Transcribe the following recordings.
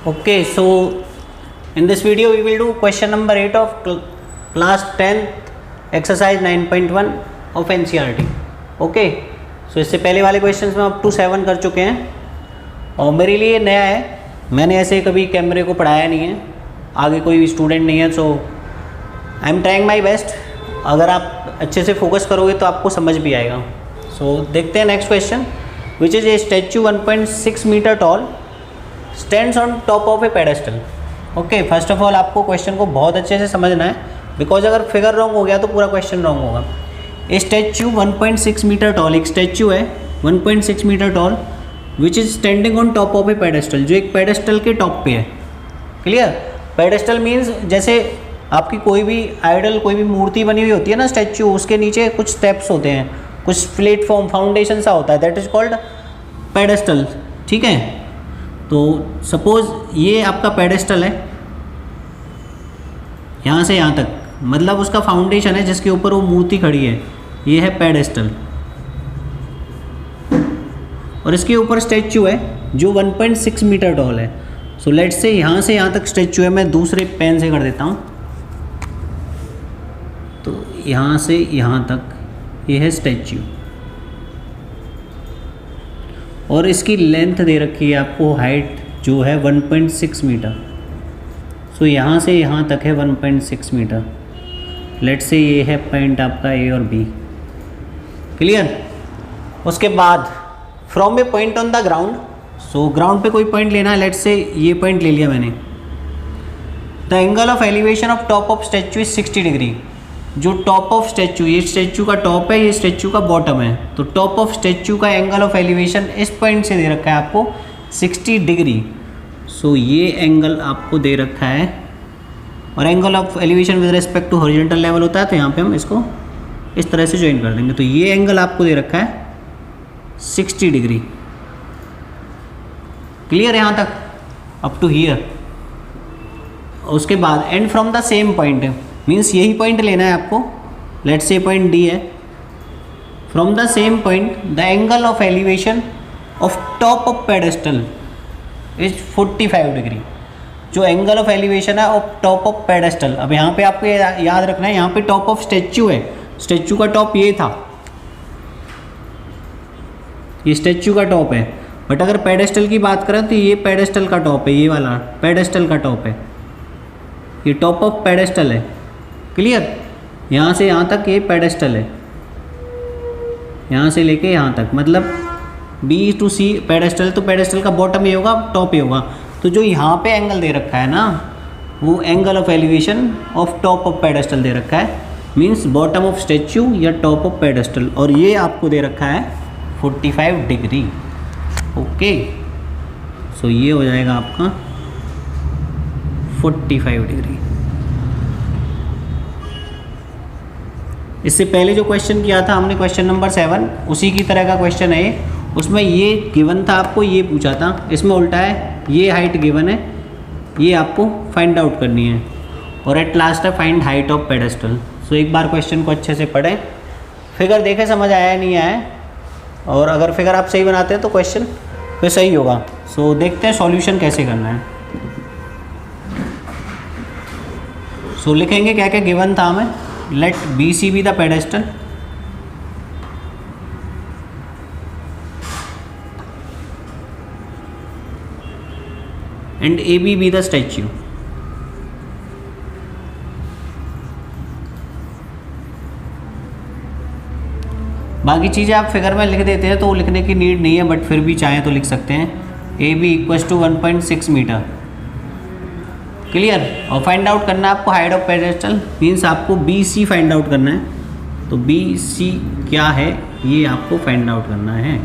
Okay, so in this video we will do question number 8 of class 10th exercise 9.1 of NCERT. Okay, सो इससे पहले वाले questions में up to 7 कर चुके हैं और मेरे लिए नया है, मैंने ऐसे कभी कैमरे को पढ़ाया नहीं है, आगे कोई भी स्टूडेंट नहीं है, so I am trying my best. अगर आप अच्छे से फोकस करोगे तो आपको समझ भी आएगा। सो देखते हैं next question, which is a statue 1.6 metre tall stands on top of a pedestal. Okay, first of all आपको क्वेश्चन को बहुत अच्छे से समझना है, बिकॉज अगर फिगर रॉन्ग हो गया तो पूरा क्वेश्चन रॉन्ग होगा। ए स्टैचू 1.6 मीटर टॉल, एक स्टैचू है 1.6 metre tall which is standing on top of a pedestal, जो एक पेडेस्टल के टॉप पे है। क्लियर? पेडेस्टल मीन्स जैसे आपकी कोई भी आइडल, कोई भी मूर्ति बनी हुई होती है ना स्टैचू, उसके नीचे कुछ स्टेप्स होते हैं, कुछ प्लेटफॉर्म फाउंडेशन सा होता है, दैट इज़ कॉल्ड पेडेस्टल। ठीक है, तो सपोज ये आपका पेडेस्टल है, यहाँ से यहाँ तक, मतलब उसका फाउंडेशन है जिसके ऊपर वो मूर्ति खड़ी है, ये है पेडेस्टल, और इसके ऊपर स्टैचू है जो 1.6 मीटर टॉल है। सो लेट्स से यहाँ तक स्टैचू है, मैं दूसरे पेन से कर देता हूँ, तो यहाँ से यहाँ तक ये है स्टैचू, और इसकी लेंथ दे रखी है आपको, हाइट जो है 1.6 मीटर। सो यहाँ से यहाँ तक है 1.6 मीटर। लेट्स से ये है पॉइंट आपका ए और बी। क्लियर? उसके बाद from A point on the ground, so ground पे कोई पॉइंट लेना है, लेट्स से ये पॉइंट ले लिया मैंने। The angle of elevation of top of statue is 60 degree. जो टॉप ऑफ स्टैचू, ये स्टैचू का टॉप है, ये स्टैचू का बॉटम है, तो टॉप ऑफ स्टैचू का एंगल ऑफ एलिवेशन इस पॉइंट से दे रखा है आपको 60 डिग्री। सो ये एंगल आपको दे रखा है, और angle of elevation with respect to horizontal level होता है, तो यहाँ पे हम इसको इस तरह से ज्वाइन कर देंगे। तो ये एंगल आपको दे रखा है 60 डिग्री। क्लियर यहाँ तक, अप टू हियर? उसके बाद and from the same point, means यही पॉइंट लेना है आपको, लेट्स से पॉइंट डी है। From the same point the angle of elevation of top of pedestal is 45 degree. जो एंगल ऑफ एलिवेशन है of top of pedestal, अब यहाँ पे आपको याद रखना है, यहाँ पे टॉप ऑफ स्टैचू है, स्टैचू का टॉप ये था, ये स्टैचू का टॉप है, बट अगर पेडेस्टल की बात करें तो ये पेडेस्टल का टॉप है, ये वाला पेडेस्टल का टॉप है, ये टॉप ऑफ पेडेस्टल है। क्लियर? यहाँ से यहाँ तक ये पेडेस्टल है, यहाँ से लेके यहाँ तक, मतलब बी टू सी पेडेस्टल, तो पेडेस्टल का बॉटम ये होगा, टॉप ये होगा। तो जो यहाँ पे एंगल दे रखा है ना, वो angle of elevation of top of pedestal दे रखा है, मीन्स बॉटम ऑफ स्टैचू या टॉप ऑफ पेडेस्टल, और ये आपको दे रखा है 45 डिग्री। ओके, सो ये हो जाएगा आपका 45 डिग्री। इससे पहले जो क्वेश्चन किया था हमने, क्वेश्चन नंबर 7, उसी की तरह का क्वेश्चन है ये। उसमें ये गिवन था, आपको ये पूछा था, इसमें उल्टा है, ये हाइट गिवन है, ये आपको फाइंड आउट करनी है, और एट लास्ट है फाइंड हाइट ऑफ पेडेस्टल। सो एक बार क्वेश्चन को अच्छे से पढ़ें, फिगर देखें समझ आया नहीं आया, और अगर फिगर आप सही बनाते हैं तो क्वेश्चन फिर सही होगा। सो देखते हैं सॉल्यूशन कैसे करना है। सो लिखेंगे क्या क्या गिवन था हमें, let B C be the pedestal, and A B the statue. बाकी चीज़ें आप फिगर में लिख देते हैं तो लिखने की नीड नहीं है, बट फिर भी चाहें तो लिख सकते हैं। A B equals to 1.6 metre. Clear? और फाइंड आउट करना है आपको हाइट ऑफ पेडेस्टल, मीन्स आपको बी सी फाइंड आउट करना है। तो बी सी क्या है ये आपको फाइंड आउट करना है।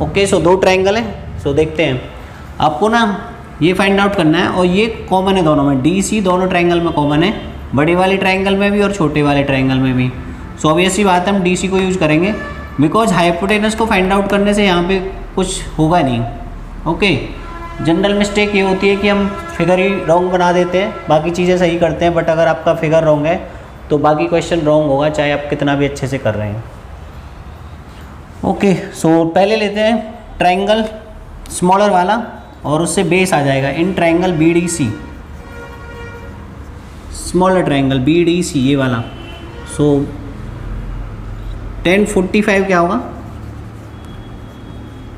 ओके, सो 2 ट्रायंगल है, सो देखते हैं। आपको ना ये फाइंड आउट करना है, और ये कॉमन है दोनों में, डी सी दोनों ट्रायंगल में कॉमन है, बड़े वाले ट्रायंगल में भी और छोटे वाले ट्रायंगल में भी। सो ऑब्वियस सी बात है, हम डी सी को यूज़ करेंगे, बिकॉज हाइपोटेनस को फाइंड आउट करने से यहाँ पे कुछ होगा नहीं। ओके, जनरल मिस्टेक ये होती है कि हम फिगर ही रॉन्ग बना देते हैं, बाकी चीज़ें सही करते हैं, बट अगर आपका फिगर रॉन्ग है तो बाकी क्वेश्चन रॉन्ग होगा, चाहे आप कितना भी अच्छे से कर रहे हैं। ओके, सो पहले लेते हैं ट्रायंगल स्मॉलर वाला, और उससे बेस आ जाएगा in triangle B D C, smaller triangle B D C ये वाला। सो 1045 क्या होगा,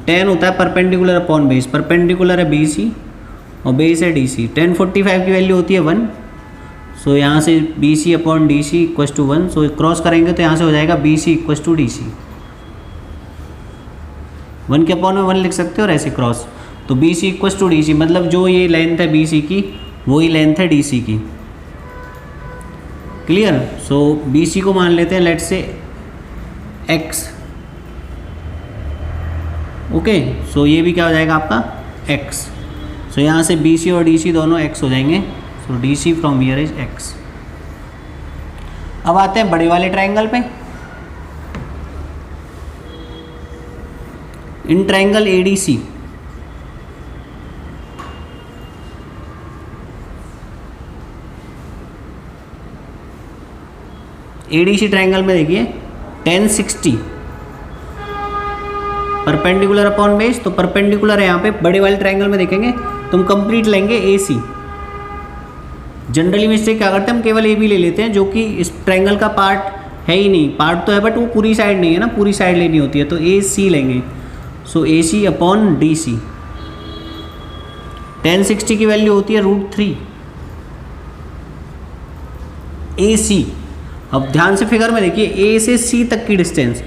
10 होता है परपेंडिकुलर अपॉन बेस, परपेंडिकुलर है बी सी और बेस है डी सी। 1045 की वैल्यू होती है 1। सो यहाँ से B C upon D C equals to 1। So cross करेंगे तो यहाँ से हो जाएगा B C equals to D C. 1 के अपॉन में 1 लिख सकते हो और ऐसे क्रॉस, तो B C equals to D C, मतलब जो ये लेंथ है बी सी की वही लेंथ है डी सी की। क्लियर। सो बी सी को मान लेते हैं लेट से x। ओके, सो ये भी क्या हो जाएगा आपका x। सो यहाँ से बी सी और डी सी दोनों x हो जाएंगे। So D C from here is x। अब आते हैं बड़े वाले ट्रायंगल पे। In triangle A D C ADC triangle में देखिए 1060 परपेंडिकुलर अपॉन बेस, तो परपेंडिकुलर है यहाँ पे। बड़े वाले ट्रायंगल में देखेंगे तो हम कंप्लीट लेंगे ए सी। जनरली मिस्टेक क्या करते हैं, हम केवल ए बी ले लेते हैं, जो कि इस ट्रायंगल का पार्ट है ही नहीं। पार्ट तो है बट वो पूरी साइड नहीं है ना, पूरी साइड लेनी होती है, तो ए सी लेंगे। सो ए सी अपॉन डी सी। 1060 की वैल्यू होती है √3 ए सी। अब ध्यान से फिगर में देखिए, ए से सी तक की डिस्टेंस,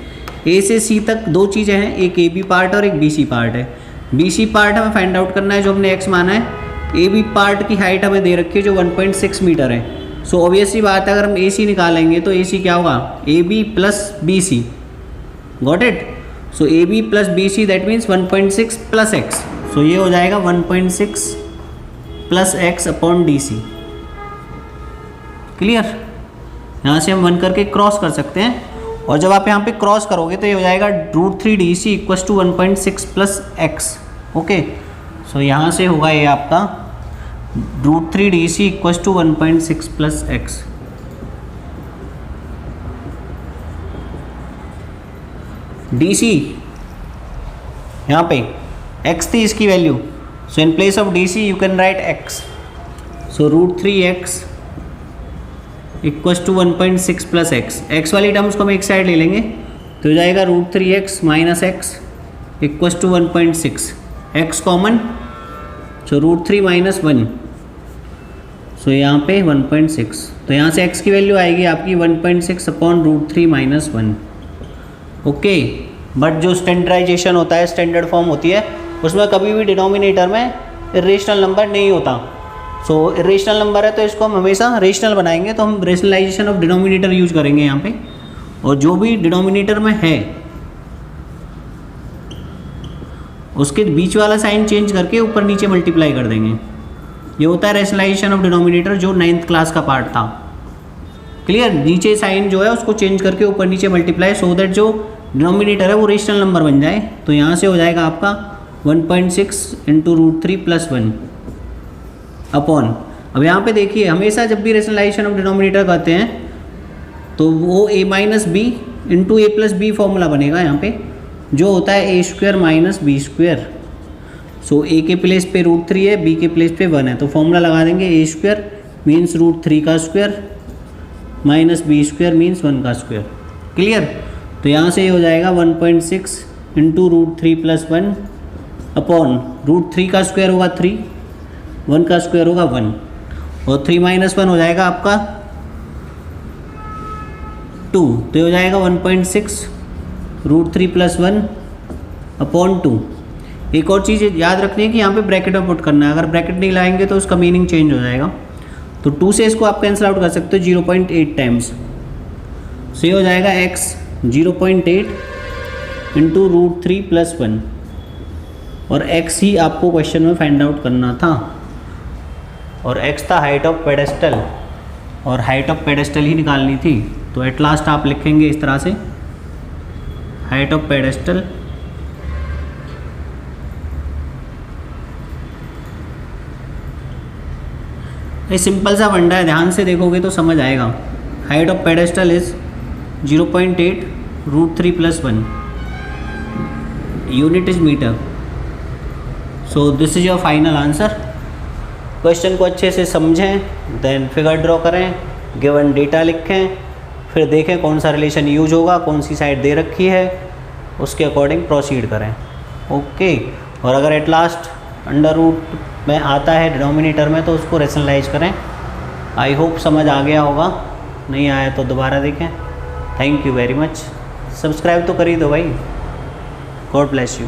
ए से सी तक दो चीज़ें हैं, एक ए बी पार्ट और एक बी सी पार्ट है। बी सी पार्ट हमें फाइंड आउट करना है जो हमने एक्स माना है। ए बी पार्ट की हाइट हमें दे रखी है जो 1.6 मीटर है। सो ऑब्वियसली बात है, अगर हम ए सी निकालेंगे तो ए सी क्या होगा, A B plus B C. Got it. So A B plus B C that means 1.6 plus x. So ये हो जाएगा 1.6 plus x upon D C. Clear. यहाँ से हम 1 करके क्रॉस कर सकते हैं, और जब आप यहाँ पे क्रॉस करोगे तो ये हो जाएगा √3 D C equals to 1.6 plus x. Okay, so यहाँ से होगा ये आपका √3 D C equals to 1.6 plus x. D C यहाँ पे x थी इसकी value, so in place of D C you can write x। So √3x equals to 1.6 plus x. X वाली टर्म्स को हम एक साइड ले लेंगे तो हो जाएगा √3x minus x equals to 1.6, x common, so √3 minus 1, so यहाँ पे 1.6। तो यहाँ से x की वैल्यू आएगी आपकी 1.6 अपॉन √3 माइनस 1। ओके, बट जो स्टैंडर्डाइजेशन होता है, स्टैंडर्ड फॉर्म होती है, उसमें कभी भी डिनोमिनेटर में इरेशनल नंबर नहीं होता। सो इरेशनल नंबर है तो इसको हम हमेशा रेशनल बनाएंगे, तो हम रेशनलाइजेशन ऑफ डिनोमिनेटर यूज करेंगे यहाँ पे। और जो भी डिनोमिनेटर में है उसके बीच वाला साइन चेंज करके ऊपर नीचे मल्टीप्लाई कर देंगे। ये होता है रेशनलाइजेशन ऑफ डिनोमिनेटर, जो 9th क्लास का पार्ट था। क्लियर। नीचे साइन जो है उसको चेंज करके ऊपर नीचे मल्टीप्लाई, सो दैट जो डिनोमिनेटर है वो रेशनल नंबर बन जाए। तो यहाँ से हो जाएगा आपका 1.6 इंटू √3 प्लस 1 अपॉन। अब यहाँ पे देखिए, हमेशा जब भी रेशनलाइजेशन ऑफ डिनोमिनेटर करते हैं तो वो a minus B into A plus B formula बनेगा यहाँ पे, जो होता है a square minus B square. So a के प्लेस पे √3 है, b के प्लेस पे 1 है, तो फॉर्मूला लगा देंगे a स्क्वायर मीन्स √3 का square minus B square means 1 का स्क्वायर। क्लियर। तो यहाँ से ये हो जाएगा 1.6 इंटू √3 प्लस 1 अपॉन √3 का स्क्वायर होगा 3, 1 का स्क्वायर होगा 1, और 3 माइनस 1 हो जाएगा आपका 2। तो ये हो जाएगा 1.6 √3 प्लस 1 अपॉन 2। एक और चीज़ याद रखनी है कि यहाँ पे ब्रैकेट में पुट करना है, अगर ब्रैकेट नहीं लाएंगे तो उसका मीनिंग चेंज हो जाएगा। तो 2 से इसको आप कैंसिल आउट कर सकते हो 0.8 टाइम्स। सो ये हो जाएगा x 0.8 इंटू √3 प्लस 1, और x ही आपको क्वेश्चन में फाइंड आउट करना था, और x था हाइट ऑफ पेडेस्टल, और हाइट ऑफ पेडेस्टल ही निकालनी थी। तो एट लास्ट आप लिखेंगे इस तरह से, हाइट ऑफ पेडेस्टल ये सिंपल सा फंडा है, ध्यान से देखोगे तो समझ आएगा। Height of pedestal is 0.8 √3 plus 1, unit is metre. So this is your final answer. Question को अच्छे से समझें, देन फिगर ड्रॉ करें, गिवन डेटा लिखें, फिर देखें कौन सा रिलेशन यूज होगा, कौन सी साइड दे रखी है, उसके अकॉर्डिंग प्रोसीड करें। ओके, और अगर एट लास्ट अंडर रूट में आता है डिनोमिनेटर में तो उसको रेशनलाइज करें। आई होप समझ आ गया होगा, नहीं आया तो दोबारा देखें। Thank you very much. Subscribe तो कर ही दो भाई। God bless you.